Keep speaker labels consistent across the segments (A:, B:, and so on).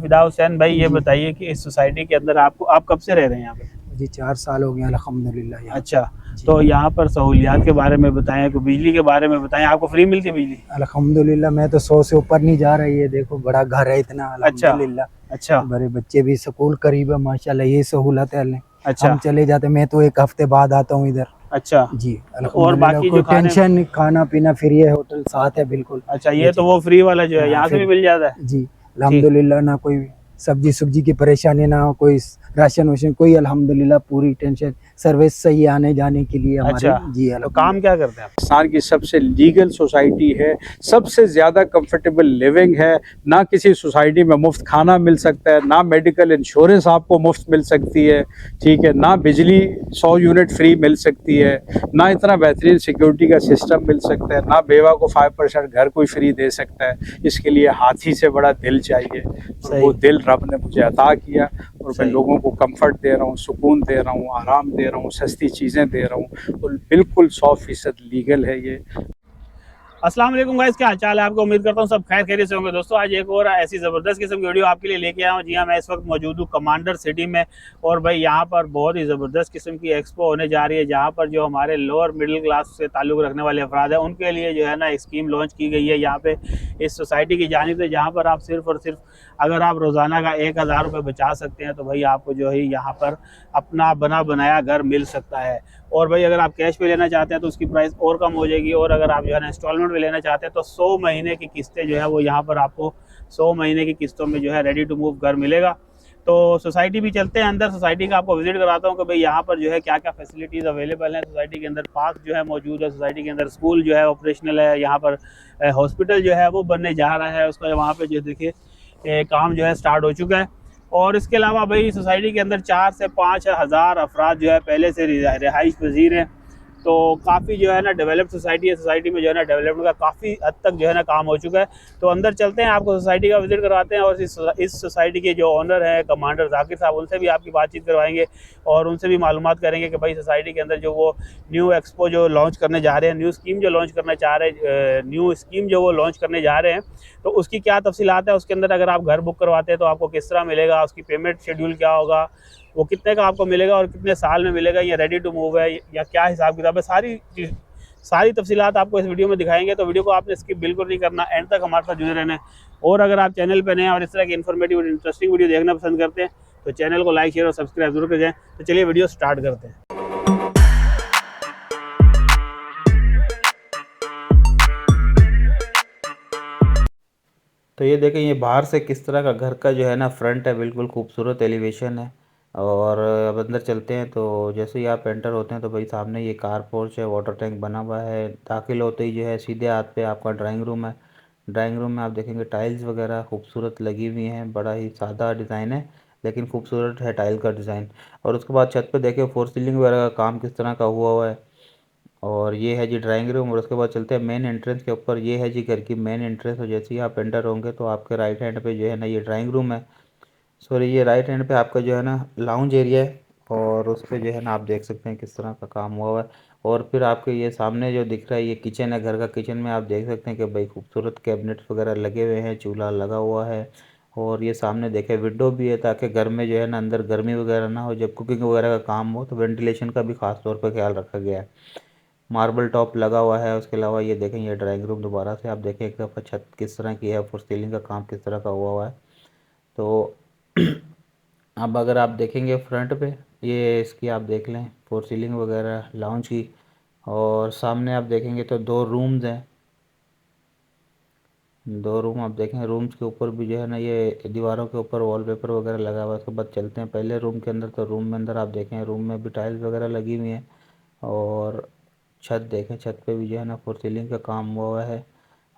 A: विदा हुसैन भाई, ये
B: जी
A: बताइए कि इस सोसाइटी के अंदर आप कब से रह रहे हैं यहाँ पे?
B: जी 4 साल हो गए अल्हम्दुलिल्लाह यहाँ
A: अच्छा,
B: पे। जी
A: तो यहाँ पर सहूलियात के बारे में बताएं, को बिजली के बारे में बताएं, आपको फ्री मिलती है बिजली?
B: अल्हम्दुलिल्लाह, मैं तो 100 से ऊपर नहीं जा रहा। ये देखो बड़ा घर है इतना,
A: अच्छा।
B: अल्हम्दुलिल्लाह।
A: अच्छा।
B: बड़े बच्चे भी, स्कूल करीब है माशाल्लाह, ये सहूलत है।
A: अच्छा।
B: हम चले जाते, मैं तो एक हफ्ते बाद आता हूँ इधर।
A: अच्छा।
B: जी
A: और
B: अल्हम्दुलिल्लाह,
A: बाकी
B: कोई
A: जो खाने।
B: टेंशन नहीं, खाना पीना फ्री है, होटल साथ है बिल्कुल।
A: अच्छा,
B: ये
A: ये तो
B: चीज,
A: वो फ्री वाला जो है
B: हाँ
A: यहाँ से भी
B: फिर।
A: मिल जाता है।
B: जी
A: ठीक।
B: अल्हम्दुलिल्लाह, ना कोई सब्जी सुब्जी की परेशानी, ना हो कोई राशन वाशन, कोई अल्हम्दुलिल्लाह पूरी टेंशन, सर्विस सही है आने जाने के लिए हमारे।
A: अच्छा,
B: जी
A: तो काम
B: अल्हम्दुलिल्लाह।
A: क्या करते हैं आप?
C: पाकिस्तान की सबसे लीगल सोसाइटी है, सबसे ज़्यादा कंफर्टेबल लिविंग है। ना किसी सोसाइटी में मुफ्त खाना मिल सकता है, ना मेडिकल इंश्योरेंस आपको मुफ्त मिल सकती है, ठीक है, ना बिजली 100 यूनिट फ्री मिल सकती है, ना इतना बेहतरीन सिक्योरिटी का सिस्टम मिल सकता है, ना बेवा को 5% घर कोई फ्री दे सकता है। इसके लिए हाथी से बड़ा दिल चाहिए, और
A: सही।
C: वो दिल रब ने मुझे अता किया। और मैं
A: सही।
C: लोगों को कंफर्ट दे रहा हूँ, सुकून दे रहा हूँ, आराम दे रहा हूँ, सस्ती चीज़ें दे रहा हूँ, और बिल्कुल 100% लीगल है ये।
A: अस्सलाम वालेकुम गाइस, क्या हाल है आपको? उम्मीद करता हूँ सब खैर खैरियत से होंगे। दोस्तों, आज एक और ऐसी ज़बरदस्त किस्म की वीडियो आपके लिए लेके आया हूँ। जी हाँ, मैं इस वक्त मौजूद हूँ कमांडर सिटी में। और भाई यहाँ पर बहुत ही ज़बरदस्त किस्म की एक्सपो होने जा रही है, जहाँ पर जो हमारे लोअर मिडिल क्लास से ताल्लुक़ रखने वाले अफराद हैं, उनके लिए जो है ना एक स्कीम लॉन्च की गई है यहाँ पे इस सोसाइटी की जानिब से, जहाँ पर आप सिर्फ़ और सिर्फ अगर आप रोज़ाना का 1000 रुपये बचा सकते हैं तो भाई आपको जो है यहाँ पर अपना बना बनाया घर मिल सकता है। और भाई अगर आप कैश पे लेना चाहते हैं तो उसकी प्राइस और कम हो जाएगी, और अगर आप जो है ना इंस्टॉलमेंट में लेना चाहते हैं तो 100 महीने की किस्तें जो है वो यहाँ पर आपको 100 महीने की किस्तों में जो है रेडी टू मूव घर मिलेगा। तो सोसाइटी भी चलते हैं अंदर, सोसाइटी का आपको विजिट कराता हूँ कि भाई यहाँ पर जो है क्या क्या फैसिलिटीज़ अवेलेबल हैं। सोसाइटी के अंदर पार्क जो है मौजूद है, सोसाइटी के अंदर स्कूल जो है ऑपरेशनल है, यहाँ पर हॉस्पिटल जो है वो बनने जा रहा है, उसका वहाँ पर जो देखिए काम जो है स्टार्ट हो चुका है। और इसके अलावा भाई सोसाइटी के अंदर 4 से 5 हज़ार अफराद जो है पहले से रिहाइश पजीर हैं। तो काफ़ी जो है ना डेवलप सोसाइटी है। सोसाइटी में जो है ना डेवलपमेंट का काफ़ी हद तक जो है ना काम हो चुका है। तो अंदर चलते हैं, आपको सोसाइटी का विजिट करवाते हैं, और इस सोसाइटी के जो ओनर हैं कमांडर जाकिर साहब, उनसे भी आपकी बातचीत करवाएंगे और उनसे भी मालूमात करेंगे कि भाई सोसाइटी के अंदर जो वो न्यू एक्सपो जो लॉन्च करने जा रहे हैं, न्यू स्कीम जो लॉन्च करना चाह रहे हैं, न्यू स्कीम जो वो लॉन्च करने जा रहे हैं, तो उसकी क्या तफसीलात है। उसके अंदर अगर आप घर बुक करवाते हैं तो आपको किस तरह मिलेगा, उसकी पेमेंट शेड्यूल क्या होगा, वो कितने का आपको मिलेगा और कितने साल में मिलेगा, या रेडी टू मूव है या क्या हिसाब किताब है, सारी तफसीलात आपको इस वीडियो में दिखाएंगे। तो वीडियो को आपने स्किप बिल्कुल नहीं करना, एंड तक हमारे साथ जुड़े रहना है। और अगर आप चैनल पर नए हैं और इस तरह की इन्फॉर्मेटिव और इंटरेस्टिंग वीडियो देखना पसंद करते हैं तो चैनल को लाइक शेयर और सब्सक्राइब जरूर कर जाएँ। तो चलिए वीडियो स्टार्ट करते हैं। तो ये देखें, ये बाहर से किस तरह का घर का जो है ना फ्रंट है, बिल्कुल खूबसूरत एलिवेशन है। और अब अंदर चलते हैं तो जैसे ही आप एंटर होते हैं तो भाई सामने ये कार पोर्च है, वाटर टैंक बना हुआ है। दाखिल होते ही जो है सीधे हाथ पे आपका ड्राइंग रूम है। ड्राइंग रूम में आप देखेंगे टाइल्स वगैरह खूबसूरत लगी हुई हैं, बड़ा ही सादा डिज़ाइन है लेकिन खूबसूरत है टाइल का डिज़ाइन। और उसके बाद छत पे देखें फोर सीलिंग वगैरह का काम किस तरह का हुआ हुआ है। और ये है जी ड्राइंग रूम। और उसके बाद चलते हैं मेन एंट्रेंस के ऊपर। ये है जी घर की मेन एंट्रेंस, और जैसे ही आप एंटर होंगे तो आपके राइट हैंड पे जो है ना ये ड्राइंग रूम है। सॉरी, ये राइट हैंड पे आपका जो है ना लाउंज एरिया है। और उस पे जो है ना आप देख सकते हैं किस तरह का काम हुआ हुआ है। और फिर आपके ये सामने जो दिख रहा है ये किचन है घर का। किचन में आप देख सकते हैं कि भाई खूबसूरत कैबिनेट्स वगैरह लगे हुए हैं, चूल्हा लगा हुआ है। और ये सामने देखें विंडो भी है, ताकि घर में जो है ना अंदर गर्मी वगैरह ना हो, जब कुकिंग वगैरह का काम हो तो वेंटिलेशन का भी ख़ास तौर पर ख्याल रखा गया है। मार्बल टॉप लगा हुआ है। उसके अलावा ये देखें, ये ड्राइंग रूम दोबारा से आप देखें एक दफ़ा छत किस तरह की है, फॉर सीलिंग का काम किस तरह का हुआ हुआ है। तो अब अगर आप देखेंगे फ्रंट पे, ये इसकी आप देख लें फोर सीलिंग वगैरह लाउंज की। और सामने आप देखेंगे तो दो रूम्स हैं, दो रूम आप देखें। रूम्स के ऊपर भी जो है ना ये दीवारों के ऊपर वॉलपेपर वगैरह लगा हुआ है। उसके बाद चलते हैं पहले रूम के अंदर। तो रूम में अंदर आप देखें, रूम में भी टाइल्स वगैरह लगी हुई हैं। और छत देखें, छत पे भी जो है ना फोर सीलिंग का काम हुआ हुआ है।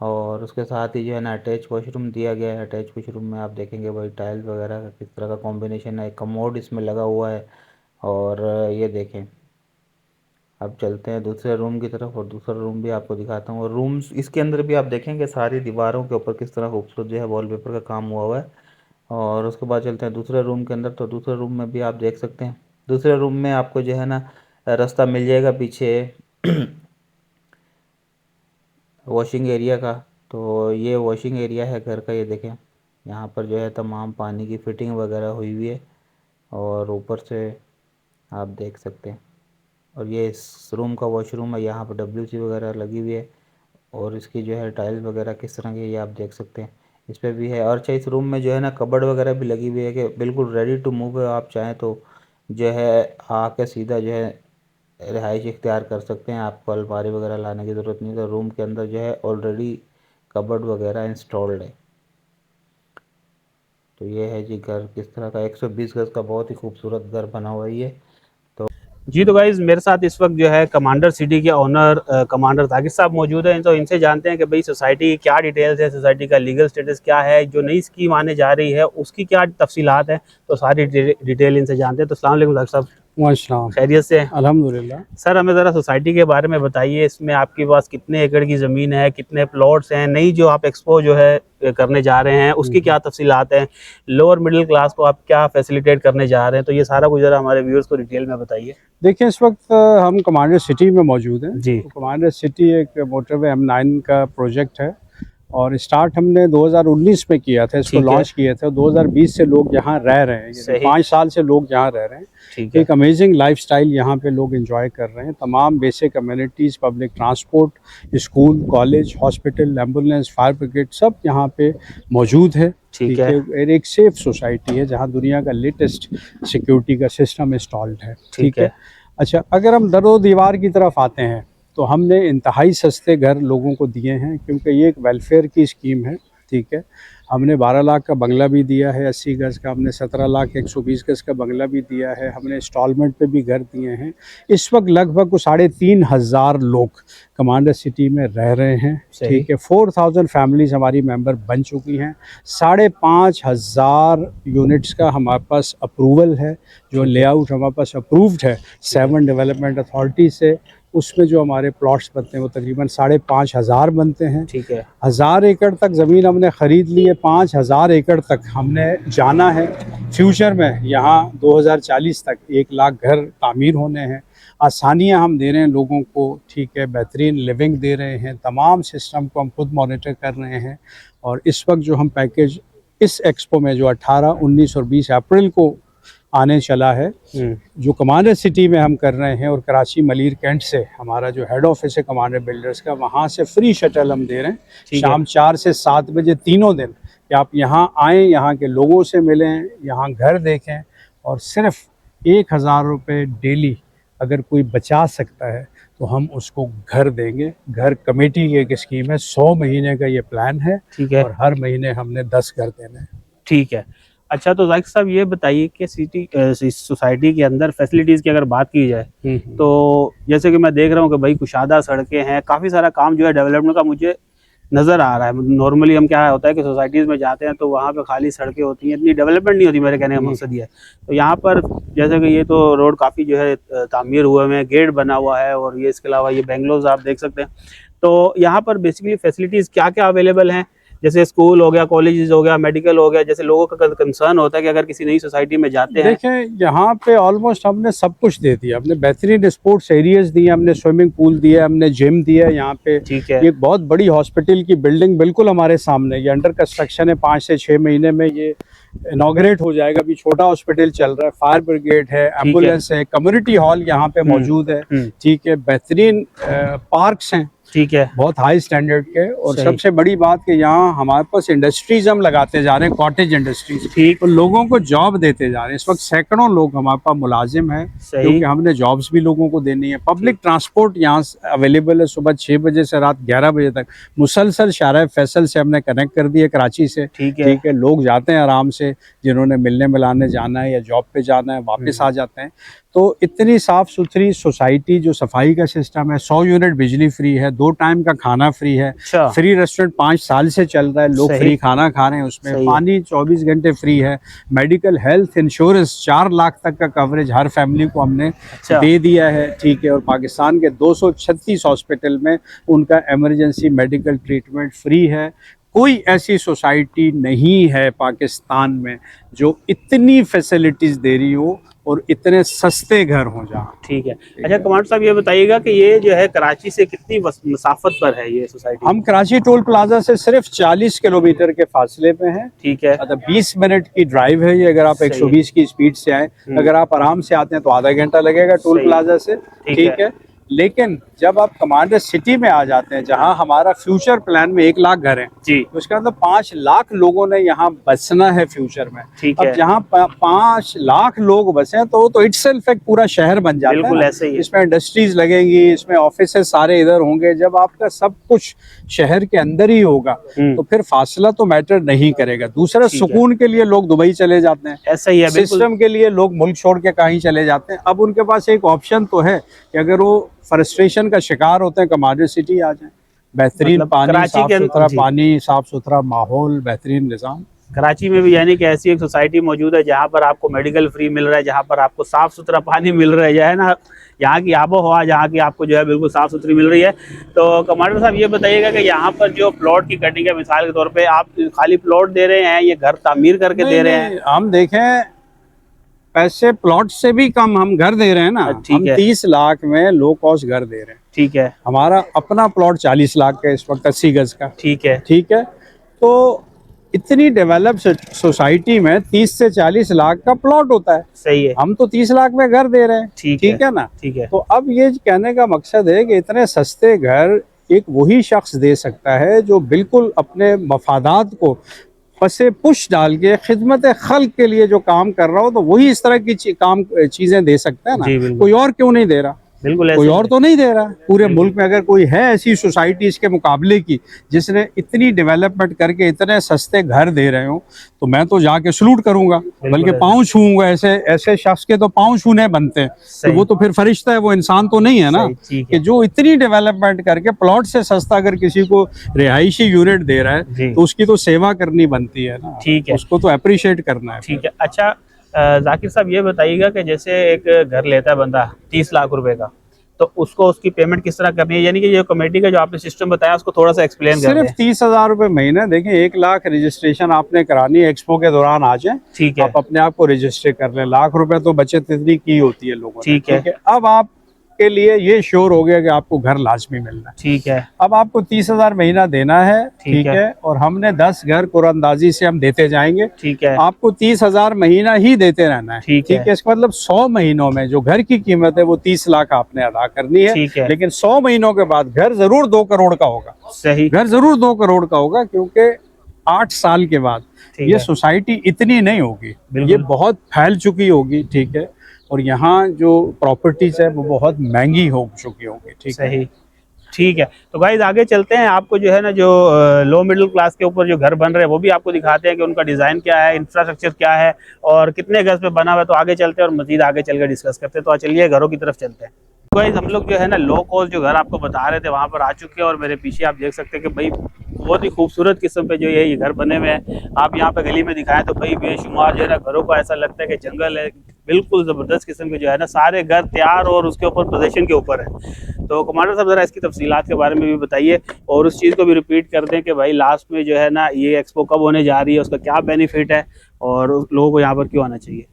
A: और उसके साथ ही जो है ना अटैच वॉशरूम दिया गया है। अटैच वॉशरूम में आप देखेंगे भाई टाइल्स वगैरह का किस तरह का कॉम्बिनेशन है, कमोड इसमें लगा हुआ है। और ये देखें, अब चलते हैं दूसरे रूम की तरफ और दूसरा रूम भी आपको दिखाता हूँ। और रूम्स इसके अंदर भी आप देखेंगे सारी दीवारों के ऊपर किस तरह खूबसूरत जो है वॉलपेपर का काम हुआ हुआ है। और उसके बाद चलते हैं दूसरे रूम के अंदर। तो दूसरे रूम में भी आप देख सकते हैं, दूसरे रूम में आपको जो है ना रास्ता मिल जाएगा पीछे वॉशिंग एरिया का। तो ये वॉशिंग एरिया है घर का, ये देखें।
D: यहाँ पर जो है तमाम पानी की फिटिंग वगैरह हुई हुई है और ऊपर से आप देख सकते हैं। और ये इस रूम का वॉशरूम है, यहाँ पर WC वगैरह लगी हुई है और इसकी जो है टाइल्स वगैरह किस तरह की है ये आप देख सकते हैं, इस पर भी है। और अच्छा इस रूम में जो है ना कबर्ड वगैरह भी लगी हुई है कि बिल्कुल रेडी टू मूव है, आप चाहें तो जो है आके सीधा जो है रिहाइश इख्तियार कर सकते हैं, आपको अलमारी वगैरह लाने की ज़रूरत नहीं। तो रूम के अंदर जो है ऑलरेडी कबर्ड वगैरह इंस्टॉल्ड है। तो ये है जी घर किस तरह का, 120 गज का बहुत ही खूबसूरत घर बना हुआ है ये।
A: जी तो गाइज मेरे साथ इस वक्त जो है कमांडर सिटी के ओनर कमांडर ताकिर साहब मौजूद हैं। तो इनसे जानते हैं कि भाई सोसाइटी की क्या डिटेल्स है, सोसाइटी का लीगल स्टेटस क्या है, जो नई स्कीम आने जा रही है उसकी क्या तफसीलात हैं, तो सारी डिटेल इनसे जानते हैं। तो अस्सलाम वालेकुम ताकिर साहब,
C: माशाल्लाह,
A: खैरियत से हैं?
C: अल्हम्दुलिल्लाह।
A: सर हमें ज़रा सोसाइटी के बारे में बताइए, इसमें आपके पास कितने एकड़ की ज़मीन है, कितने प्लॉट्स हैं, नई जो आप एक्सपो जो है करने जा रहे हैं उसकी क्या तफसीलात हैं, लोअर मिडिल क्लास को आप क्या फैसिलिटेट करने जा रहे हैं, तो ये सारा कुछ ज़रा हमारे व्यूअर्स को डिटेल में बताइए।
C: देखिए इस वक्त हम कमांडर सिटी में मौजूद हैं
A: जी।
C: तो कमांडर सिटी एक मोटरवे M9 का प्रोजेक्ट है और स्टार्ट हमने 2019 में किया था, इसको
A: ठीक है।
C: लॉन्च किया था। 2020 से लोग यहाँ रह रहे हैं,
A: सही।
C: 5 साल से लोग यहाँ रह रहे हैं।
A: ठीक है।
C: एक अमेजिंग लाइफस्टाइल यहाँ पे लोग एंजॉय कर रहे हैं। तमाम basic communities, public transport, school, college, hospital, ambulance, fire brigade सब यहाँ पे मौजूद है।
A: ठीक है।
C: और एक सेफ सोसाइटी है जहाँ दुनिया का लेटेस्ट सिक्योरिटी का सिस्टम इंस्टॉल्ड है।
A: ठीक है।
C: अच्छा, अगर हम दरो दीवार की तरफ आते हैं तो हमने इंतहाई सस्ते घर लोगों को दिए हैं क्योंकि ये एक वेलफेयर की स्कीम है। ठीक है, हमने 12 लाख का बंगला भी दिया है 80 गज़ का, हमने 17 लाख 120 गज़ का बंगला भी दिया है, हमने इंस्टॉलमेंट पे भी घर दिए हैं। इस वक्त लगभग 3,500 लोग कमांडर सिटी में रह रहे हैं। ठीक है, 4,000 फैमिलीज़ हमारी मेंबर बन चुकी हैं। 5,500 यूनिट्स का हमारे पास अप्रूवल है, जो लेआउट हमारे पास अप्रूव्ड है 7 डेवलपमेंट अथॉरिटी से। उसमें जो हमारे प्लॉट्स बनते हैं वो तकरीबन 5,500 बनते हैं।
A: ठीक है।
C: 1000 एकड़ तक ज़मीन हमने ख़रीद ली है, 5,000 एकड़ तक हमने जाना है। फ्यूचर में यहाँ 2040 तक 1 लाख घर तामीर होने हैं। आसानियाँ हम दे रहे हैं लोगों को। ठीक है, बेहतरीन लिविंग दे रहे हैं। तमाम सिस्टम को हम खुद मॉनिटर कर रहे हैं। और इस वक्त जो हम पैकेज इस एक्सपो में जो 18, 19 और 20 अप्रैल को आने चला है, जो कमांडर सिटी में हम कर रहे हैं, और कराची मलीर कैंट से हमारा जो हेड ऑफिस है कमांडर बिल्डर्स का, वहाँ से फ्री शटल हम दे रहे हैं शाम 4 से 7 बजे तीनों दिन, कि आप यहाँ आएँ, यहाँ के लोगों से मिलें, यहाँ घर देखें। और सिर्फ 1,000 रुपये डेली अगर कोई बचा सकता है तो हम उसको घर देंगे। घर कमेटी की एक स्कीम है, 100 महीने का ये प्लान है।
A: ठीक है।
C: और हर महीने हमने 10 घर देने हैं।
A: ठीक है। अच्छा, तो जाकिर साहब ये बताइए कि इस सोसाइटी के अंदर फैसिलिटीज़ की अगर बात की जाए तो जैसे कि मैं देख रहा हूँ कि भाई कुशादा सड़कें हैं, काफ़ी सारा काम जो है डेवलपमेंट का मुझे नज़र आ रहा है। नॉर्मली हम क्या होता है कि सोसाइटीज़ में जाते हैं तो वहाँ पे खाली सड़कें होती हैं, इतनी डेवलपमेंट नहीं होती। मेरे कहने का मकसद ये है, तो यहाँ पर जैसे कि ये तो रोड काफ़ी जो है तामीर हुए में, गेट बना हुआ है, और ये इसके अलावा ये बेंगलोर आप देख सकते हैं। तो यहाँ पर बेसिकली फैसिलिटीज़ क्या क्या अवेलेबल हैं, जैसे स्कूल हो गया, कॉलेजेस हो गया, मेडिकल हो गया, जैसे लोगों का कंसर्न होता है कि अगर किसी नई सोसाइटी में जाते हैं।
C: देखें, यहाँ पे ऑलमोस्ट हमने सब कुछ दे दिया। हमने बेहतरीन स्पोर्ट्स एरियाज दिए, हमने स्विमिंग पूल दिया, हमने जिम दिया यहाँ पे।
A: ठीक है।
C: ये बहुत बड़ी हॉस्पिटल की बिल्डिंग बिल्कुल हमारे सामने, ये अंडर कंस्ट्रक्शन है। 5 से 6 महीने में ये इनॉग्रेट हो जाएगा। अभी छोटा हॉस्पिटल चल रहा है, फायर ब्रिगेड है, एम्बुलेंस है, कम्युनिटी हॉल यहाँ पे मौजूद है। ठीक है, बेहतरीन पार्क्स हैं।
A: ठीक है,
C: बहुत हाई स्टैंडर्ड के। और सबसे बड़ी बात कि यहाँ हमारे पास इंडस्ट्रीज हम लगाते जा रहे हैं, कॉटेज इंडस्ट्रीज। ठीक, तो लोगों को जॉब देते जा रहे हैं। इस वक्त सैकड़ों लोग हमारे पास मुलाजिम हैं, क्योंकि हमने जॉब्स भी लोगों को देनी है। पब्लिक ट्रांसपोर्ट यहाँ अवेलेबल है, सुबह 6 बजे से रात 11 बजे तक। मुसलसल शारा फैसल से हमने कनेक्ट कर दिया, कराची से। ठीक है, लोग जाते हैं आराम से, जिन्होंने मिलने मिलाने जाना है या जॉब पे जाना है वापस आ जाते हैं। तो इतनी साफ़ सुथरी सोसाइटी, जो सफाई का सिस्टम है, 100 यूनिट बिजली फ्री है, 2 टाइम का खाना फ्री है, फ्री रेस्टोरेंट 5 साल से चल रहा है, लोग फ्री खाना खा रहे हैं उसमें, पानी 24 घंटे फ्री है, मेडिकल हेल्थ इंश्योरेंस 4 लाख तक का कवरेज हर फैमिली को हमने दे दिया है। ठीक है, और पाकिस्तान के 236 हॉस्पिटल में उनका एमरजेंसी मेडिकल ट्रीटमेंट फ्री है। कोई ऐसी सोसाइटी नहीं है पाकिस्तान में जो इतनी फैसिलिटीज़ दे रही हो और इतने सस्ते घर हों जहाँ।
A: ठीक है। अच्छा कमांडर साहब ये बताइएगा कि ये जो है कराची से कितनी मसाफत पर है ये सोसाइटी?
C: हम कराची टोल प्लाजा से सिर्फ 40 किलोमीटर के फासले पे हैं।
A: ठीक है।
C: मतलब 20 मिनट की ड्राइव है ये, अगर आप 120 की स्पीड से आए। अगर आप आराम से आते हैं तो आधा घंटा लगेगा टोल प्लाजा से। ठीक है। लेकिन जब आप कमांडर सिटी में आ जाते हैं जहां हमारा फ्यूचर प्लान में 1 लाख घर हैं
A: जी,
C: उसका मतलब 5 लाख लोगों ने यहाँ बसना है फ्यूचर में।
A: ठीक
C: अब
A: है।
C: जहाँ 5 लाख लोग बसे तो इटसेल्फ एक पूरा शहर बन जाता है।
A: बिल्कुल ऐसे ही है।
C: इसमें इंडस्ट्रीज लगेंगी, इसमें ऑफिसेस सारे इधर होंगे। जब आपका सब कुछ शहर के अंदर ही होगा तो फिर फासला तो मैटर नहीं करेगा। दूसरा, सुकून के लिए लोग दुबई चले जाते हैं,
A: ऐसा ही है।
C: सिस्टम के लिए लोग मुल्क छोड़ के कहीं चले जाते हैं। अब उनके पास एक ऑप्शन तो है कि अगर वो फ्रस्ट्रेशन का शिकार होते हैं कमांडर सिटी आ जाए। बेहतरीन
A: मतलब
C: पानी,
A: कराची
C: साफ
A: के
C: सुथरा
A: जी।
C: पानी, साफ सुथरा माहौल, बेहतरीन निज़ाम।
A: कराची में भी यानी कि ऐसी एक सोसाइटी मौजूद है जहाँ पर आपको मेडिकल फ्री मिल रहा है, जहाँ पर आपको साफ सुथरा पानी मिल रहा है, जो है ना यहाँ की आबो हवा जहाँ की आपको जो है बिल्कुल साफ सुथरी मिल रही है। तो कमांडर साहब ये बताइएगा कि यहाँ पर जो प्लॉट की कटिंग है, मिसाल के तौर पे आप खाली प्लॉट दे रहे हैं, ये घर तामीर करके दे रहे हैं?
C: हम देखें पैसे प्लॉट से भी कम हम घर दे रहे हैं ना। हम 30 लाख में लो कॉस्ट घर दे रहे हैं।
A: ठीक है।
C: हमारा अपना प्लॉट 40 लाख का इस वक्त, 80 गज का।
A: ठीक है।
C: ठीक है। तो इतनी डेवलप सोसाइटी में 30 से 40 लाख का प्लॉट होता है।
A: सही है।
C: हम तो 30 लाख में घर दे रहे हैं।
A: ठीक
C: है ना।
A: ठीक है।
C: तो अब ये कहने का मकसद है कि इतने सस्ते घर एक वही शख्स दे सकता है जो बिल्कुल अपने मफादात को पसे पुश डाल के खिदमत खल्क के लिए जो काम कर रहा हो, तो वही इस तरह की चीजें दे सकता है ना। कोई और क्यों नहीं दे रहा?
A: बिल्कुल
C: कोई और तो नहीं दे रहा। पूरे मुल्क में अगर कोई है ऐसी सोसाइटी इसके मुकाबले की जिसने इतनी डेवलपमेंट करके इतने सस्ते घर दे रहे हो, तो मैं तो जाके सलूट करूंगा, बल्कि पाँव छूऊंगा। ऐसे शख्स के तो पाँव छूने बनते हैं। तो वो तो फिर फरिश्ता है, वो इंसान तो नहीं है ना, कि जो इतनी डेवलपमेंट करके प्लॉट से सस्ता अगर किसी को रिहायशी यूनिट दे रहा है तो उसकी तो सेवा करनी बनती है ना।
A: ठीक है।
C: उसको तो अप्रिशिएट करना है।
A: ठीक है। अच्छा जाकिर साहब ये बताइएगा कि जैसे एक घर लेता है बंदा 30 लाख रुपए का, तो उसको उसकी पेमेंट किस तरह करनी है? यानी कि ये कमेटी का जो आपने सिस्टम बताया उसको थोड़ा सा एक्सप्लेन कर दें।
C: सिर्फ 30,000 रुपए महीना। देखिए 1 लाख रजिस्ट्रेशन आपने करानी है, एक्सपो के दौरान आ जाए।
A: ठीक है।
C: आप अपने आप को रजिस्टर कर लें। लाख रुपए तो बचत इतनी की होती है लोगों ने।
A: ठीक है।
C: अब आप के लिए ये श्योर हो गया कि आपको घर लाजमी मिलना है।
A: ठीक है।
C: अब आपको 30,000 महीना देना है। ठीक है। और हमने 10 घर कुरानंदाजी से हम देते जाएंगे।
A: ठीक है।
C: आपको 30,000 महीना ही देते रहना है। ठीक है। इसका मतलब 100 महीनों में जो घर की कीमत है वो 30 लाख आपने अदा करनी है।
A: ठीक है।
C: लेकिन 100 महीनों के बाद घर जरूर 2 करोड़ का होगा।
A: सही।
C: घर जरूर 2 करोड़ का होगा, क्योंकि 8 साल के बाद ये सोसाइटी इतनी नहीं होगी, ये बहुत फैल चुकी होगी। ठीक है। और यहाँ जो प्रॉपर्टीज है वो बहुत महंगी हो चुकी होंगी। ठीक है।
A: सही। ठीक है। तो गाइस आगे चलते हैं, आपको जो है ना जो लो मिडिल क्लास के ऊपर जो घर बन रहे हैं वो भी आपको दिखाते हैं कि उनका डिज़ाइन क्या है, इंफ्रास्ट्रक्चर क्या है और कितने गज पे बना हुआ है। तो आगे चलते हैं और मजीद आगे चलकर डिस्कस करते हैं। तो चलिए घरों की तरफ चलते हैं। गाइस हम लोग जो है ना लो कॉस्ट जो घर आपको बता रहे थे वहाँ पर आ चुके हैं और मेरे पीछे आप देख सकते हैं कि भाई बहुत ही खूबसूरत किस्म पे जो ये घर बने हुए हैं। आप यहाँ पे गली में दिखाएं तो भाई बेशुमार जो है ना घरों को ऐसा लगता है कि जंगल है। बिल्कुल ज़बरदस्त किस्म के जो है ना सारे घर तैयार और उसके ऊपर पोजीशन के ऊपर है। तो कमांडर साहब ज़रा इसकी तफसीलात के बारे में भी बताइए और उस चीज़ को भी रिपीट कर दें कि भाई लास्ट में जो है ना ये एक्सपो कब होने जा रही है, उसका क्या बेनिफिट है और लोगों को यहाँ पर क्यों आना चाहिए।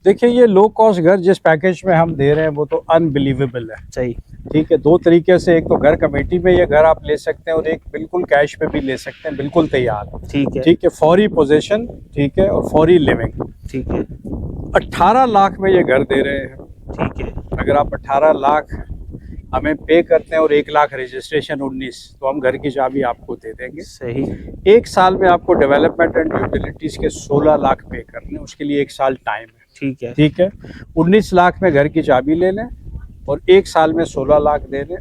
C: देखिए ये लो कॉस्ट घर जिस पैकेज में हम दे रहे हैं वो तो अनबिलीवेबल है।
A: सही।
C: ठीक है। 2 तरीके से, एक तो घर कमेटी में ये घर आप ले सकते हैं और एक बिल्कुल कैश पे भी ले सकते हैं, बिल्कुल तैयार।
A: ठीक है।
C: ठीक है। फौरी पोजीशन। ठीक है। और फौरी लिविंग।
A: ठीक है।
C: 18 लाख में ये घर दे रहे हैं।
A: ठीक है।
C: अगर आप 18 लाख हमें पे करते हैं और 1 लाख रजिस्ट्रेशन 19, तो हम घर की चाबी आपको दे देंगे।
A: सही।
C: 1 साल में आपको डेवलपमेंट एंड यूटिलिटीज के 16 लाख पे करने, उसके लिए 1 साल टाइम है।
A: ठीक है।
C: ठीक है। 19 लाख में घर की चाबी ले लें और 1 साल में 16 लाख दे दें,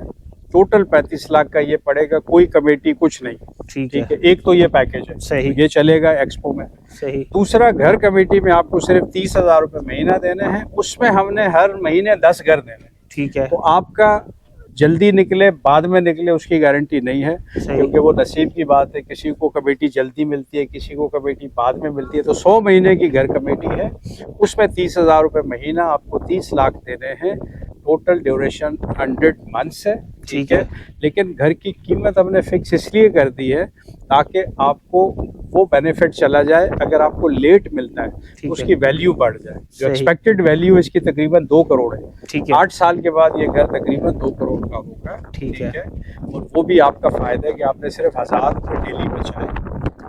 C: टोटल 35 लाख का ये पड़ेगा, कोई कमेटी कुछ नहीं।
A: ठीक
C: है। एक तो ये पैकेज है।
A: सही।
C: ये चलेगा एक्सपो में।
A: सही।
C: दूसरा, घर कमेटी में आपको सिर्फ 30,000 रुपये महीना देने हैं, उसमें हमने हर महीने 10 घर देने।
A: ठीक है।
C: तो आपका जल्दी निकले बाद में निकले उसकी गारंटी नहीं है, क्योंकि वो नसीब की बात है। किसी को कमेटी जल्दी मिलती है, किसी को कमेटी बाद में मिलती है। तो 100 महीने की घर कमेटी है, उसमें 30,000 रुपये महीना, आपको 30 लाख देने हैं। टोटल ड्यूरेशन 100 मंथ्स है। ठीक है। लेकिन घर की कीमत हमने फिक्स इसलिए कर दी है ताकि आपको वो बेनिफिट चला जाए। अगर आपको लेट मिलता है
A: है।
C: उसकी वैल्यू बढ़ जाए। जो
A: सही।
C: एक्सपेक्टेड वैल्यू इसकी तकरीबन 2 करोड़ है।
A: ठीक है।
C: 8 साल के बाद ये घर तकरीबन 2 करोड़ का होगा।
A: ठीक है।
C: और वो भी आपका फायदा है कि आपने सिर्फ 1000 रुपये डेली बचाए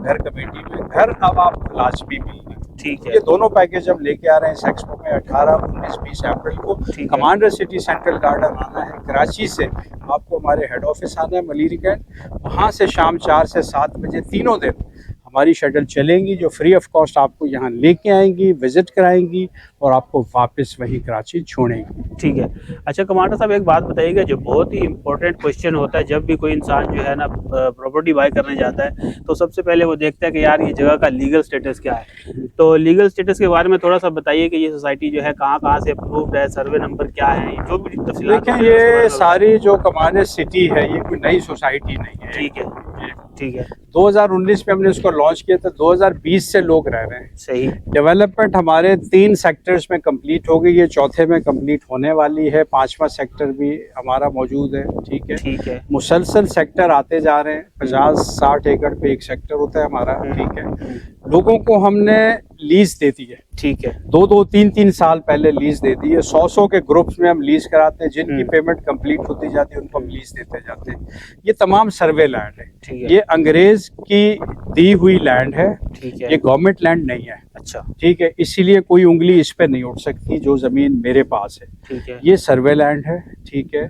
C: घर कमेटी में। घर अब आपको लाजमी मिलना है।
A: ठीक है।
C: ये दोनों पैकेज हम लेके आ रहे हैं इस एक्सपो में 18, 19, 20 अप्रैल को।
A: ठीक है।
C: कमांडर सिटी सेंट्रल गार्डन आना है। कराची से आपको हमारे हेड ऑफिस आना है मलीरी कैंट। वहाँ से शाम 4 से 7 बजे तीनों दिन हमारी शटल चलेंगी जो फ्री ऑफ कॉस्ट आपको यहाँ लेके आएंगी, विजिट कराएंगी और आपको वापस वही कराची छोड़ेंगी।
A: ठीक है। अच्छा कमांडर साहब, एक बात बताइएगा, जो बहुत ही इंपॉर्टेंट क्वेश्चन होता है जब भी कोई इंसान जो है ना प्रॉपर्टी बाय करने जाता है, तो सबसे पहले वो देखता है कि यार ये जगह का लीगल स्टेटस क्या है। तो लीगल स्टेटस के बारे में थोड़ा सा बताइए कि ये सोसाइटी जो है कहाँ से अप्रूव्ड है, सर्वे नंबर क्या है, जो भी तफसीलात
C: देखें,
A: होती है उसके बारे
C: ये
A: में
C: सारी जो कमांडर सिटी है ये कोई नई सोसाइटी नहीं है।
A: ठीक है। ठीक है।
C: 2019 में हमने इसको लॉन्च किया था। 2020 से लोग रह रहे हैं।
A: सही।
C: डेवलपमेंट हमारे 3 सेक्टर्स में कंप्लीट हो गई है, चौथे में कंप्लीट होने वाली है। 5वां सेक्टर भी हमारा मौजूद है। ठीक है।
A: ठीक है।
C: मुसलसल सेक्टर आते जा रहे हैं। 50-60 एकड़ पे एक सेक्टर होता है हमारा। ठीक है। लोगों को हमने लीज दे दी है।
A: ठीक है।
C: 2-2, 3-3 साल पहले लीज दे दी है। 100 के ग्रुप्स में हम लीज कराते हैं। जिनकी पेमेंट कंप्लीट होती जाती है उनको हम लीज देते जाते हैं। ये तमाम सर्वे लैंड है।
A: ठीक है।
C: ये अंग्रेज की दी हुई लैंड है।
A: ठीक है।
C: ये गवर्नमेंट लैंड नहीं है।
A: अच्छा।
C: ठीक है। इसीलिए कोई उंगली इस पे नहीं उठ सकती जो जमीन मेरे पास है।
A: ठीक है।
C: ये सर्वे लैंड है। ठीक है।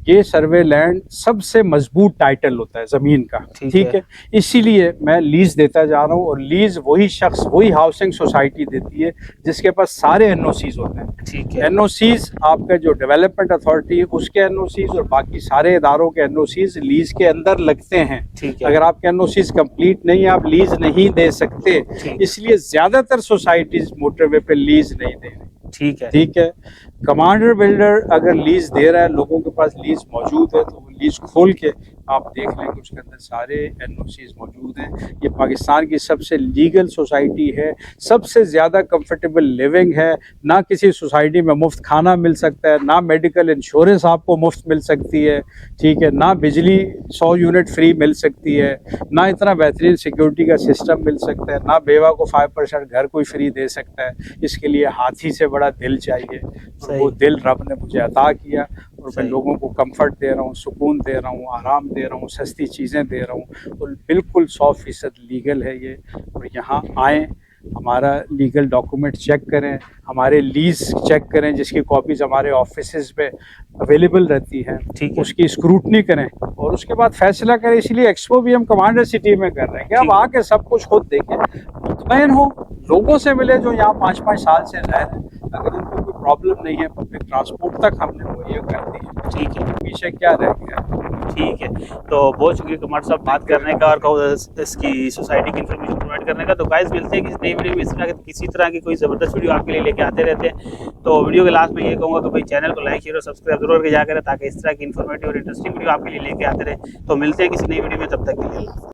C: ये सर्वे लैंड सबसे मजबूत टाइटल होता है जमीन का। ठीक है। इसीलिए मैं लीज देता जा रहा हूँ और लीज वही शख्स, वही हाउसिंग सोसाइटी देती है जिसके पास सारे एनओसीज होते हैं।
A: ठीक है।
C: एनओसीज आपका जो डेवलपमेंट अथॉरिटी है उसके एनओसीज और बाकी सारे इदारों के एनओसीज लीज के अंदर लगते हैं।
A: ठीक है।
C: अगर आपके एनओसीज कंप्लीट नहीं है आप लीज नहीं दे सकते। इसलिए ज्यादातर सोसाइटीज मोटरवे पे लीज नहीं दे रही।
A: ठीक है।
C: ठीक है। कमांडर बिल्डर अगर लीज दे रहा है, लोगों के पास लीज मौजूद है, तो वो लीज खोल के आप देख लेंगे उसके अंदर सारे एनओसीज मौजूद हैं। ये पाकिस्तान की सबसे लीगल सोसाइटी है, सबसे ज़्यादा कंफर्टेबल लिविंग है। ना किसी सोसाइटी में मुफ्त खाना मिल सकता है, ना मेडिकल इंश्योरेंस आपको मुफ्त मिल सकती है। ठीक है। ना बिजली 100 यूनिट फ्री मिल सकती है, ना इतना बेहतरीन सिक्योरिटी का सिस्टम मिल सकता है, ना बेवा को 5% घर कोई फ्री दे सकता है। इसके लिए हाथी से बड़ा दिल चाहिए और वो दिल रब ने मुझे अता किया और मैं लोगों को कंफर्ट दे रहा हूँ, सुकून दे रहा हूँ, आराम दे रहा हूँ, सस्ती चीज़ें दे रहा हूँ और बिल्कुल 100% लीगल है ये। और यहाँ आएँ, हमारा लीगल डॉक्यूमेंट चेक करें, हमारे लीज चेक करें जिसकी कॉपीज़ हमारे ऑफिसेज पे अवेलेबल रहती हैं।
A: ठीक है।
C: उसकी स्क्रूटनी करें और उसके बाद फैसला करें। इसलिए एक्सपो भी हम कमांडर सिटी में कर रहे हैं कि अब आके सब कुछ खुद देखें, मुतमईन हो, लोगों से मिले जो यहाँ 5-5 साल से रह रहे हैं। अगर उनको कोई प्रॉब्लम नहीं है, पब्लिक ट्रांसपोर्ट तक हमने मुहैया कर दी है।
A: ठीक है।
C: पीछे क्या रह गया।
A: ठीक है। तो बहुत शुक्रिया कमांडर साहब बात करने का और इसकी सोसाइटी की इन्फॉर्मेशन प्रोवाइड करने का। तो गाइस मिलते हैं किसी नई वीडियो में। किसी तरह की कोई ज़बरदस्त वीडियो आपके लिए लेके आते रहते हैं। तो वीडियो के लास्ट में ये कहूँगा कि भाई चैनल को लाइक, शेयर और सब्सक्राइब जरूर करके जा करें ताकि इस तरह की इन्फॉर्मेटिव और इंटरेस्टिंग वीडियो आपके लिए लेके आते रहे। तो मिलते हैं किसी नई वीडियो में, तब तक के लिए।